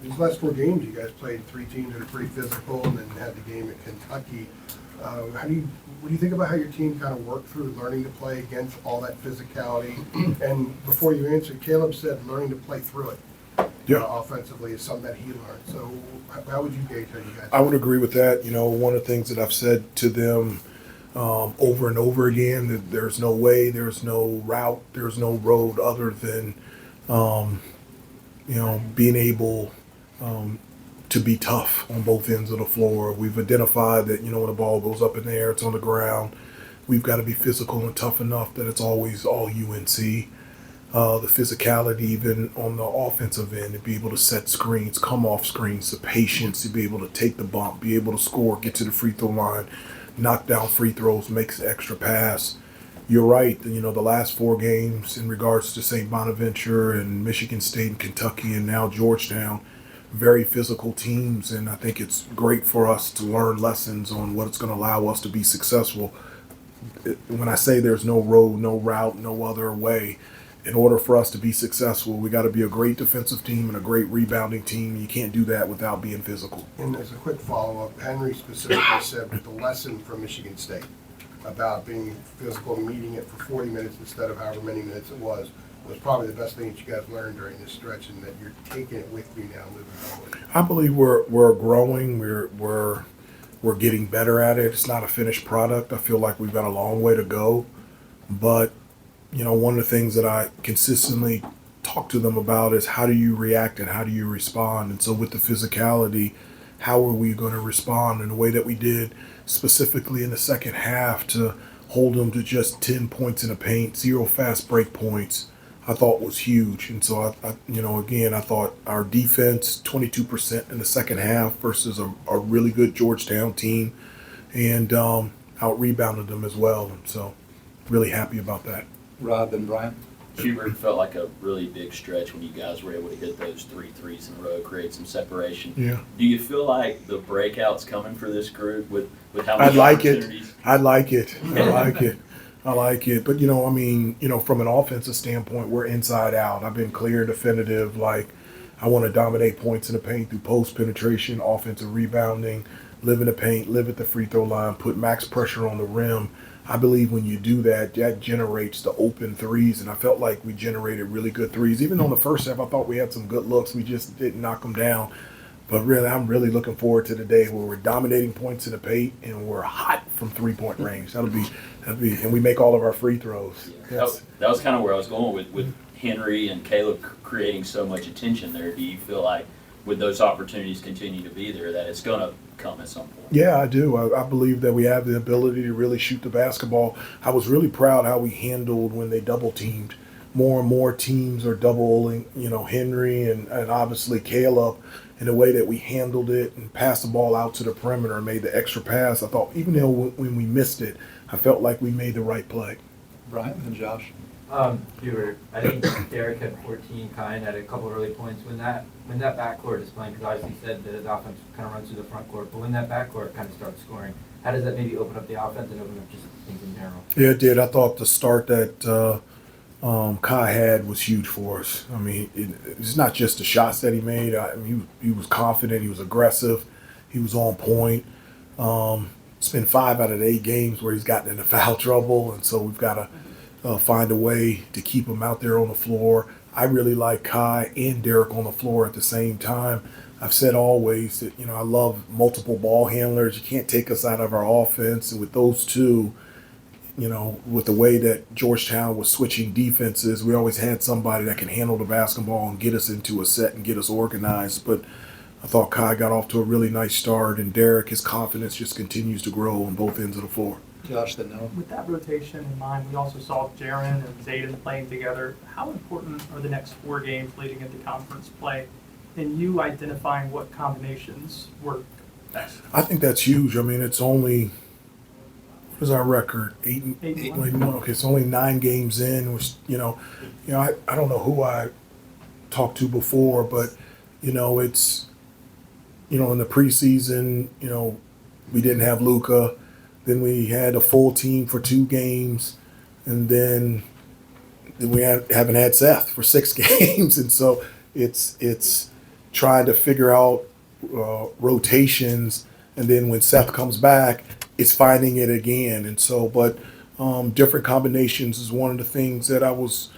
These last 4 games, you guys played 3 teams that are pretty physical, and then had the game at Kentucky. What do you think about how your team kind of worked through learning to play against all that physicality? And before you answer, Caleb said learning to play through it. Yeah. Offensively is something that he learned. So how would you gauge how you guys? I would agree with that. One of the things that I've said to them over and over again, that there's no way, there's no route, there's no road other than, being able to be tough on both ends of the floor. We've identified that, when the ball goes up in the air, it's on the ground. We've got to be physical and tough enough that it's always all UNC. The physicality, even on the offensive end, to be able to set screens, come off screens, the patience to be able to take the bump, be able to score, get to the free throw line, knock down free throws, makes the extra pass. You're right. The last 4 games in regards to St. Bonaventure and Michigan State and Kentucky and now Georgetown, very physical teams, and I think it's great for us to learn lessons on what it's going to allow us to be successful. When I say there's no road, no route, no other way, in order for us to be successful, we got to be a great defensive team and a great rebounding team. You can't do that without being physical. And as a quick follow-up, Henry specifically said that the lesson from Michigan State about being physical and meeting it for 40 minutes instead of however many minutes it was probably the best thing that you guys learned during this stretch, and that you're taking it with you now moving forward. I believe we're growing. We're getting better at it. It's not a finished product. I feel like we've got a long way to go, but one of the things that I consistently talk to them about is how do you react and how do you respond? And so with the physicality, how are we going to respond in the way that we did specifically in the second half to hold them to just 10 points in the paint, 0 fast break points, I thought was huge. And so, I thought our defense, 22% in the second half versus a really good Georgetown team, and out-rebounded them as well. And so really happy about that. Rob and Brian? Hubert, felt like a really big stretch when you guys were able to hit those 3 threes in a row, create some separation. Yeah. Do you feel like the breakout's coming for this group with how many I like opportunities? it. I like it. But, from an offensive standpoint, we're inside out. I've been clear and definitive. Like, I want to dominate points in the paint through post penetration, offensive rebounding, live in the paint, live at the free throw line, put max pressure on the rim. I believe when you do that, that generates the open threes, and I felt like we generated really good threes. Even on the first half, I thought we had some good looks. We just didn't knock them down. But really, I'm really looking forward to the day where we're dominating points in the paint and we're hot from 3-point range. That'll be, and we make all of our free throws. Yeah. That was kind of where I was going with Henry and Caleb creating so much attention there. Do you feel like with those opportunities continue to be there that it's going to come at some point? Yeah, I do. I believe that we have the ability to really shoot the basketball. I was really proud how we handled when they double teamed. More and more teams are doubling, Henry and obviously Caleb, in the way that we handled it and passed the ball out to the perimeter and made the extra pass. I thought even though when we missed it, I felt like we made the right play. Brian and Josh? Hubert, I think Derek had 14, Kine had a couple early points. When that backcourt is playing, because obviously he said that his offense kind of runs through the front court, but when that backcourt kind of starts scoring, how does that maybe open up the offense and open up just things in general? Yeah, it did. I thought the start that Kai had was huge for us. I mean, it's not just the shots that he made. He was confident. He was aggressive. He was on point. It's been 5 out of the 8 games where he's gotten into foul trouble, and so we've got to find a way to keep him out there on the floor. I really like Kai and Derek on the floor at the same time. I've said always that, I love multiple ball handlers. You can't take us out of our offense. And with those two, with the way that Georgetown was switching defenses, we always had somebody that can handle the basketball and get us into a set and get us organized. But I thought Kai got off to a really nice start, and Derek, his confidence just continues to grow on both ends of the floor. Josh, then no. With that rotation in mind, we also saw Jaron and Zayden playing together. How important are the next 4 games leading into conference play in you identifying what combinations work best? I think that's huge. I mean, it's only, what is our record? 8 and 8-1. Okay, it's only 9 games in. Which, I don't know who I talked to before, but it's, in the preseason, we didn't have Luka. Then we had a full team for 2 games, and then we haven't had Seth for 6 games, and so it's trying to figure out rotations, and then when Seth comes back, it's finding it again. And so, but different combinations is one of the things that I was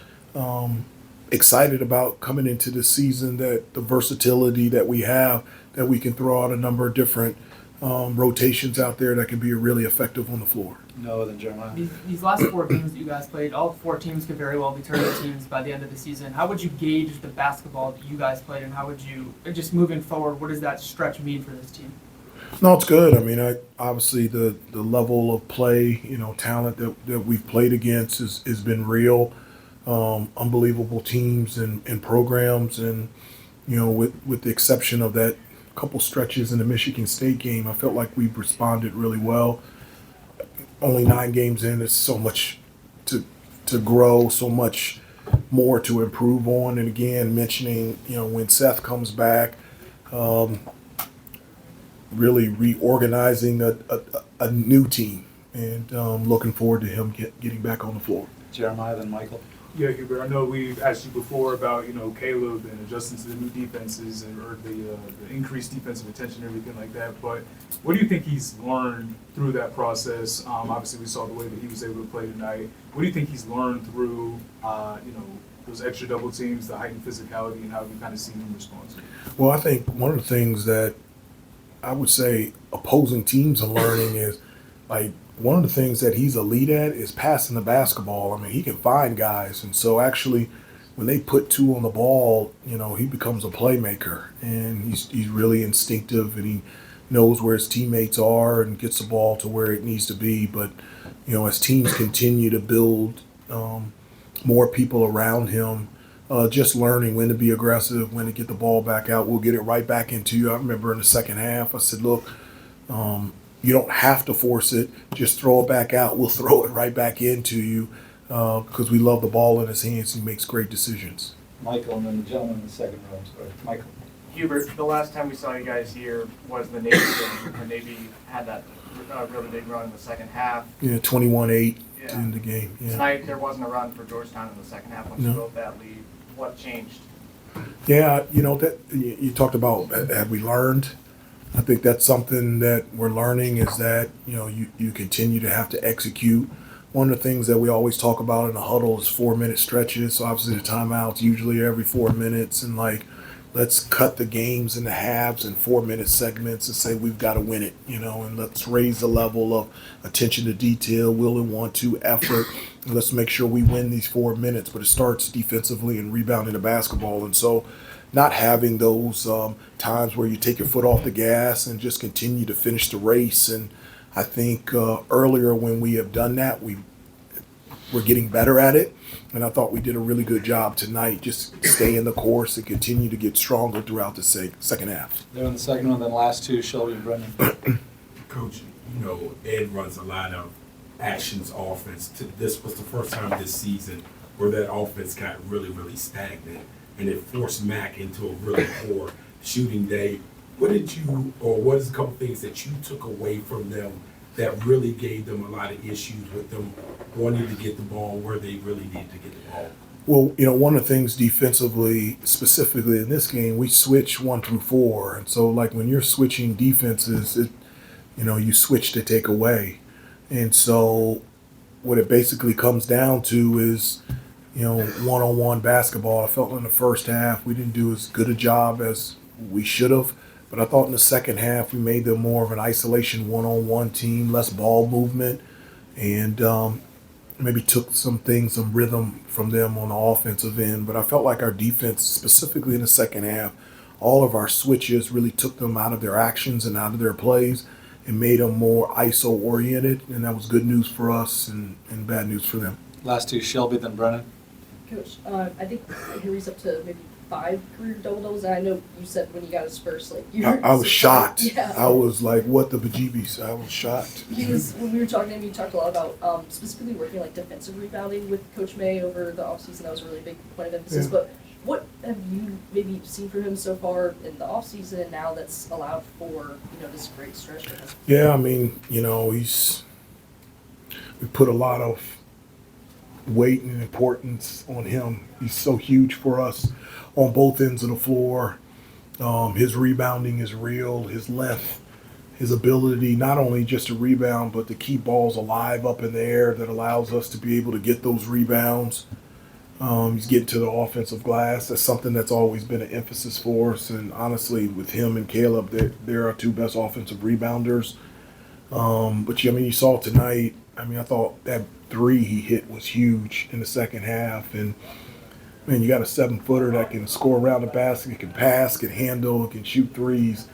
excited about coming into the season, that the versatility that we have, that we can throw out a number of different rotations out there that can be really effective on the floor. Noah, then Jeremiah. These last 4 games that you guys played, all 4 teams could very well be tournament teams by the end of the season. How would you gauge the basketball that you guys played, and how would you, just moving forward, what does that stretch mean for this team? No, it's good. I mean, obviously the level of play, talent that we've played against has been real. Unbelievable teams and programs, and with the exception of that couple stretches in the Michigan State game, I felt like we've responded really well. Only 9 games in, there's so much to grow, so much more to improve on. And again, mentioning, when Seth comes back, really reorganizing a new team, and looking forward to him getting back on the floor. Jeremiah, then Michael. Yeah, Hubert, I know we've asked you before about, Caleb and adjusting to the new defenses or the increased defensive attention and everything like that, but what do you think he's learned through that process? Obviously, we saw the way that he was able to play tonight. What do you think he's learned through, those extra double teams, the heightened physicality, and how you kind of seen him respond to it? Well, I think one of the things that I would say opposing teams are learning is, like, one of the things that he's elite at is passing the basketball. I mean, he can find guys. And so actually, when they put 2 on the ball, he becomes a playmaker. And he's really instinctive, and he knows where his teammates are and gets the ball to where it needs to be. But, as teams continue to build more people around him, just learning when to be aggressive, when to get the ball back out. We'll get it right back into you. I remember in the second half, I said, look, you don't have to force it. Just throw it back out. We'll throw it right back into you because we love the ball in his hands. He makes great decisions. Michael, and then the gentleman in the second row. Sorry, Michael. Hubert, the last time we saw you guys here was the Navy game, when Navy had that really big run in the second half. Yeah, 21-8 Yeah. in the game. Yeah. Tonight, there wasn't a run for Georgetown in the second half once No. you built that lead. What changed? Yeah, that you talked about, have we learned? I think that's something that we're learning, is that, you continue to have to execute. One of the things that we always talk about in the huddle is 4-minute stretches. So obviously the timeouts usually every 4 minutes, and let's cut the games into halves and 4-minute segments and say we've got to win it, and let's raise the level of attention to detail, will and want to, effort. And let's make sure we win these 4 minutes. But it starts defensively and rebounding the basketball. And so not having those times where you take your foot off the gas and just continue to finish the race. And I think earlier when we have done that, we're getting better at it. And I thought we did a really good job tonight, just staying the course and continue to get stronger throughout the second half. They're in the second one, then last 2, Shelby and Brendan. Coach, Ed runs a lot of actions offense. This was the first time this season where that offense got really, really stagnant, and it forced Mac into a really poor shooting day. What is a couple things that you took away from them that really gave them a lot of issues with them wanting to get the ball where they really need to get the ball? Well, one of the things defensively, specifically in this game, we switch 1 through 4. And so, when you're switching defenses, you switch to take away. And so what it basically comes down to is, one-on-one basketball. I felt in the first half we didn't do as good a job as we should have. But I thought in the second half we made them more of an isolation one-on-one team, less ball movement, and maybe took some rhythm from them on the offensive end. But I felt like our defense, specifically in the second half, all of our switches really took them out of their actions and out of their plays and made them more ISO-oriented, and that was good news for us and bad news for them. Last 2, Shelby, then Brennan. Coach, I think Henry's up to maybe 5 career double-doubles, and I know you said when he got his first, you were I was shocked. Yeah. I was like, what the bejeebies? I was shocked. When we were talking to him, he talked a lot about specifically working defensive rebounding with Coach May over the offseason. That was a really big point of emphasis. Yeah. But what have you maybe seen from him so far in the offseason and now that's allowed for, this great stretch for him? Yeah, I mean, we put a lot of weight and importance on him. He's so huge for us on both ends of the floor. His rebounding is real. His length, his ability not only just to rebound, but to keep balls alive up in the air that allows us to be able to get those rebounds. He's getting to the offensive glass. That's something that's always been an emphasis for us. And honestly, with him and Caleb, they're our two best offensive rebounders. But you saw tonight. I thought that three he hit was huge in the second half. And man, you got a 7-footer that can score around the basket, can pass, can handle, can shoot threes.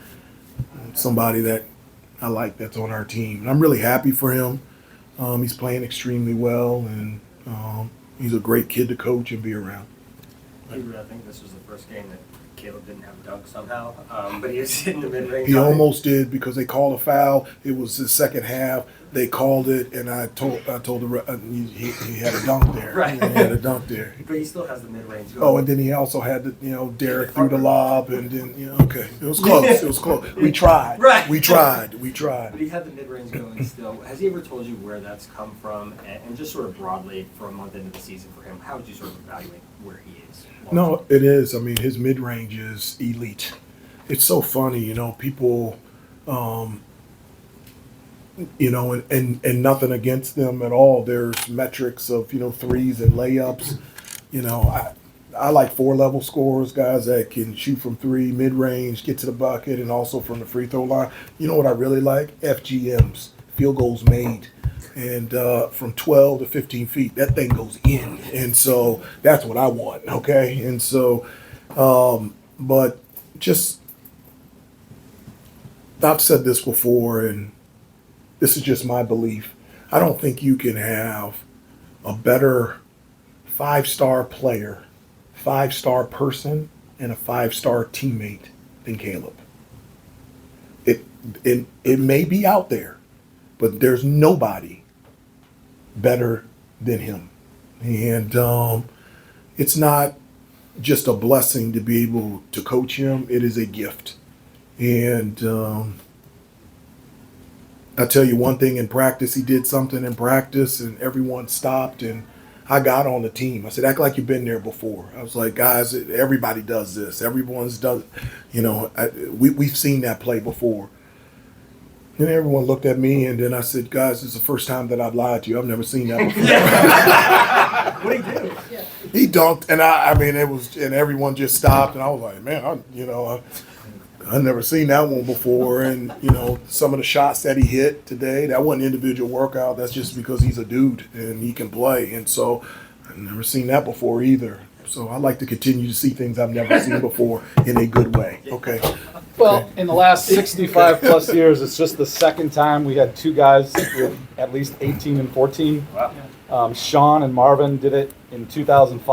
Somebody that I like that's on our team. And I'm really happy for him. He's playing extremely well, and he's a great kid to coach and be around. I think this was the first game that Caleb didn't have a dunk somehow, but he was hitting the mid-range. He almost did because they called a foul. It was the second half. They called it, and I told the ref he had a dunk there. Right. He had a dunk there. But he still has the mid-range. Oh, and then he also had Derek threw the lob, and then okay, it was close. It was close. We tried. Right. We tried. But he had the mid-range going still. Has he ever told you where that's come from, and just sort of broadly for a month into the season for him, how would you sort of evaluate where he is? No, it is. His mid-range is elite. It's so funny, people, and nothing against them at all. There's metrics of, threes and layups. I like 4-level scorers, guys that can shoot from three, mid-range, get to the bucket, and also from the free throw line. You know what I really like? FGMs, field goals made. And from 12 to 15 feet, that thing goes in. And so that's what I want, okay? And so, but just, I've said this before, and this is just my belief. I don't think you can have a better 5-star player, 5-star person, and a 5-star teammate than Caleb. It may be out there, but there's nobody better than him. And it's not just a blessing to be able to coach him. It is a gift. And I tell you one thing, in practice, he did something in practice and everyone stopped, and I got on the team. I said, act like you've been there before. I was like, guys, everybody does this. Everyone's done it. We've seen that play before. And everyone looked at me, and then I said, guys, this is the first time that I've lied to you. I've never seen that before. What did he do? He dunked, and it was, and everyone just stopped, and I was like, man, I've never seen that one before. And, some of the shots that he hit today, that wasn't individual workout. That's just because he's a dude and he can play. And so I've never seen that before either. So I like to continue to see things I've never seen before in a good way. Okay. Well, in the last 65 plus years, it's just the second time we had two guys with at least 18 and 14. Wow. Sean and Marvin did it in 2005.